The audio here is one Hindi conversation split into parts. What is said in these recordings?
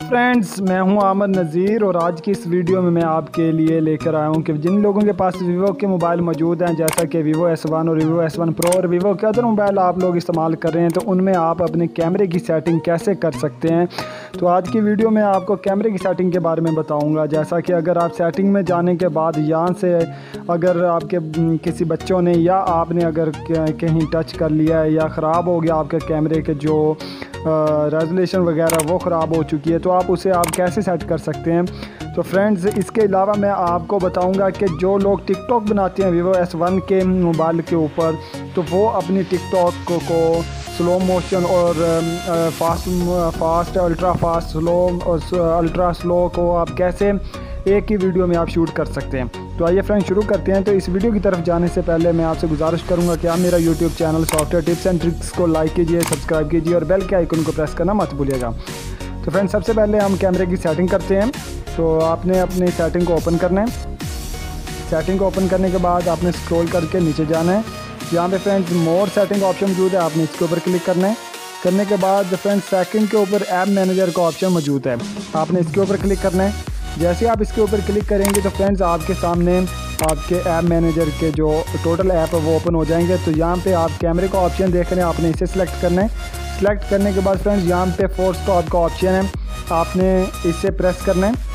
फ्रेंड्स, मैं हूं आमद नज़ीर और आज की इस वीडियो में मैं आपके लिए लेकर आया हूं कि जिन लोगों के पास वीवो के मोबाइल मौजूद हैं, जैसा कि वीवो S1 और वीवो S1 Pro और वीवो के अदर मोबाइल आप लोग इस्तेमाल कर रहे हैं, तो उनमें आप अपने कैमरे की सेटिंग कैसे कर सकते हैं। तो आज की वीडियो में आपको कैमरे की सेटिंग के बारे में बताऊँगा। जैसा कि अगर आप सेटिंग में जाने के बाद यहाँ से अगर आपके किसी बच्चों ने या आपने अगर कहीं टच कर लिया है या ख़राब हो गया आपके कैमरे के जो रेजोल्यूशन वगैरह वो ख़राब हो चुकी है, तो आप उसे कैसे सेट कर सकते हैं। तो फ्रेंड्स, इसके अलावा मैं आपको बताऊंगा कि जो लोग टिकटॉक बनाते हैं वीवो S1 के मोबाइल के ऊपर, तो वो अपनी टिकटॉक को स्लो मोशन और फास्ट अल्ट्रा फास्ट स्लो और अल्ट्रा स्लो को आप कैसे एक ही वीडियो में आप शूट कर सकते हैं। तो आइए फ्रेंड्स शुरू करते हैं। तो इस वीडियो की तरफ जाने से पहले मैं आपसे गुजारिश करूंगा कि आप मेरा YouTube channel software tips and tricks को लाइक कीजिए, सब्सक्राइब कीजिए और बेल के आइकन को प्रेस करना मत भूलिएगा। तो फ्रेंड्स, सबसे पहले हम कैमरे की सेटिंग करते हैं। तो आपने अपनी सेटिंग को ओपन करना है। सेटिंग को ओपन करने के बाद आपने स्क्रॉल करके नीचे जाना है। यहाँ पे फ्रेंड्स मोर सेटिंग ऑप्शन मौजूद है, आपने इसके ऊपर क्लिक करना है। करने के बाद फ्रेंड्स सेकंड के ऊपर ऐप मैनेजर का ऑप्शन मौजूद है, आपने इसके ऊपर क्लिक करना है। जैसे आप इसके ऊपर क्लिक करेंगे तो फ्रेंड्स आपके सामने आपके ऐप मैनेजर के जो टोटल ऐप है वो ओपन हो जाएंगे। तो यहाँ पे आप कैमरे का ऑप्शन देख रहे हैं, आपने इसे सिलेक्ट करना है। सिलेक्ट करने के बाद फ्रेंड्स यहाँ पे फोर्स स्टॉप का ऑप्शन है, आपने इसे प्रेस करना है।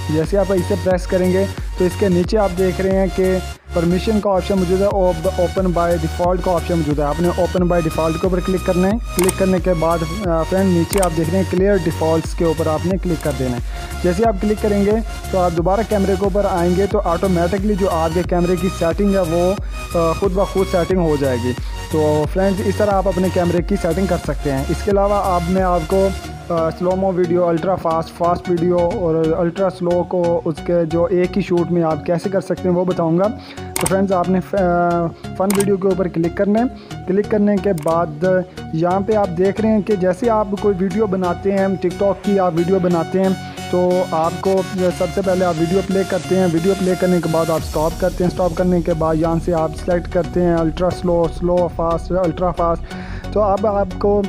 जैसे आप इसे प्रेस करेंगे तो इसके नीचे आप देख रहे हैं कि परमिशन का ऑप्शन मौजूद है, ओपन बाय डिफ़ॉल्ट का ऑप्शन मौजूद है, आपने ओपन बाय डिफ़ॉल्ट के ऊपर क्लिक करना है। क्लिक करने के बाद फ्रेंड नीचे आप देख रहे हैं क्लियर डिफ़ॉल्ट्स के ऊपर आपने क्लिक कर देना है। जैसे आप क्लिक करेंगे तो आप दोबारा कैमरे के ऊपर आएंगे तो ऑटोमेटिकली जो आपके कैमरे की सेटिंग है वो खुद ब खुद सेटिंग हो जाएगी। तो फ्रेंड्स, इस तरह आप अपने कैमरे की सेटिंग कर सकते हैं। इसके अलावा अब मैं आपको slomo video, ultra fast video और अल्ट्रा स्लो को उसके जो एक ही शूट में आप कैसे कर सकते हैं वो बताऊंगा। तो फ्रेंड्स, आपने फ़न वीडियो के ऊपर क्लिक करना है। क्लिक करने के बाद यहाँ पे आप देख रहे हैं कि जैसे आप कोई वीडियो बनाते हैं, टिकटॉक की आप वीडियो बनाते हैं, तो आपको सबसे पहले आप वीडियो प्ले करते हैं। वीडियो प्ले करने के बाद आप स्टॉप करते हैं। स्टॉप करने के बाद यहाँ से आप सेलेक्ट करते हैं ultra slow fast, ultra fast. तो अब आपको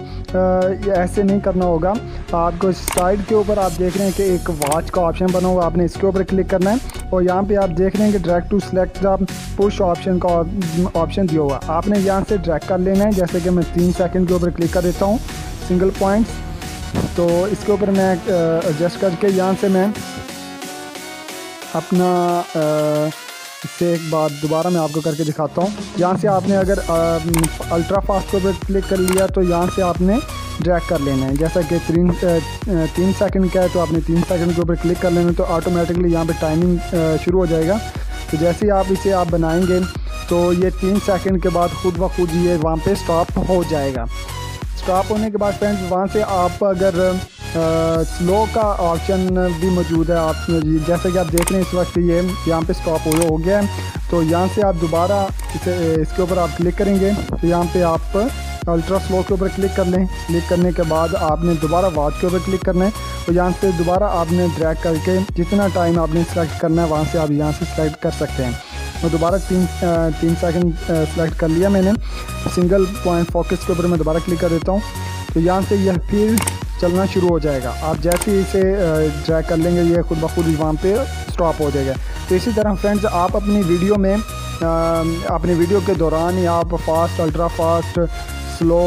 ऐसे नहीं करना होगा, आपको साइड के ऊपर आप देख रहे हैं कि एक वॉच का ऑप्शन बना हुआ, आपने इसके ऊपर क्लिक करना है। और यहाँ पे आप देख रहे हैं कि drag to select the push option का ऑप्शन दिया हुआ, आपने यहाँ से ड्रैग कर लेना है। जैसे कि मैं 3 सेकंड के ऊपर क्लिक कर देता हूँ सिंगल पॉइंट्स, तो इसके ऊपर मैं एडजस्ट करके यहाँ से मैं अपना इससे एक बार दोबारा मैं आपको करके दिखाता हूँ। यहाँ से आपने अगर अल्ट्रा फास्ट के ऊपर क्लिक कर लिया तो यहाँ से आपने ड्रैग कर लेना है। जैसा कि 3 सेकंड का है तो आपने 3 सेकंड के ऊपर क्लिक कर लेना है, तो ऑटोमेटिकली यहाँ पे टाइमिंग शुरू हो जाएगा। तो जैसे ही आप इसे आप बनाएंगे तो ये 3 सेकंड के बाद खुद ब खुद ये वहाँ पे स्टॉप हो जाएगा। स्टॉप होने के बाद फ्रेंड्स वहाँ से आप अगर स्लो का ऑप्शन भी मौजूद है, आप जैसे कि आप देख रहे हैं इस वक्त ये यहाँ पे स्टॉप हो गया है। तो यहाँ से आप दोबारा इसके ऊपर आप क्लिक करेंगे तो यहाँ पे आप अल्ट्रा स्लो के ऊपर क्लिक कर लें। क्लिक करने के बाद आपने दोबारा वॉच के ऊपर क्लिक करना है। तो यहाँ से दोबारा आपने ड्रैग करके जितना टाइम आपने सेलेक्ट करना है वहाँ से आप यहाँ से सेलेक्ट कर सकते हैं। तो दोबारा 3 सेकंड सेलेक्ट कर लिया मैंने। सिंगल पॉइंट फोकस के ऊपर मैं दोबारा क्लिक कर देता हूँ, तो यहाँ से यह फिर चलना शुरू हो जाएगा। आप जैसे ही इसे ड्रैग कर लेंगे ये खुद ब खुद वहाँ पे स्टॉप हो जाएगा। तो इसी तरह फ्रेंड्स, आप अपनी वीडियो में अपनी वीडियो के दौरान या आप फास्ट, अल्ट्रा फास्ट, स्लो,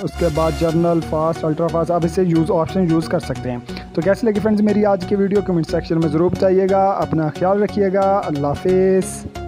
उसके बाद जर्नल, फास्ट, अल्ट्रा फास्ट, आप इसे ऑप्शन यूज़ कर सकते हैं। तो कैसे लगी फ्रेंड्स मेरी आज की वीडियो, कमेंट सेक्शन में ज़रूर बताइएगा। अपना ख्याल रखिएगा। अल्लाह हाफिज़।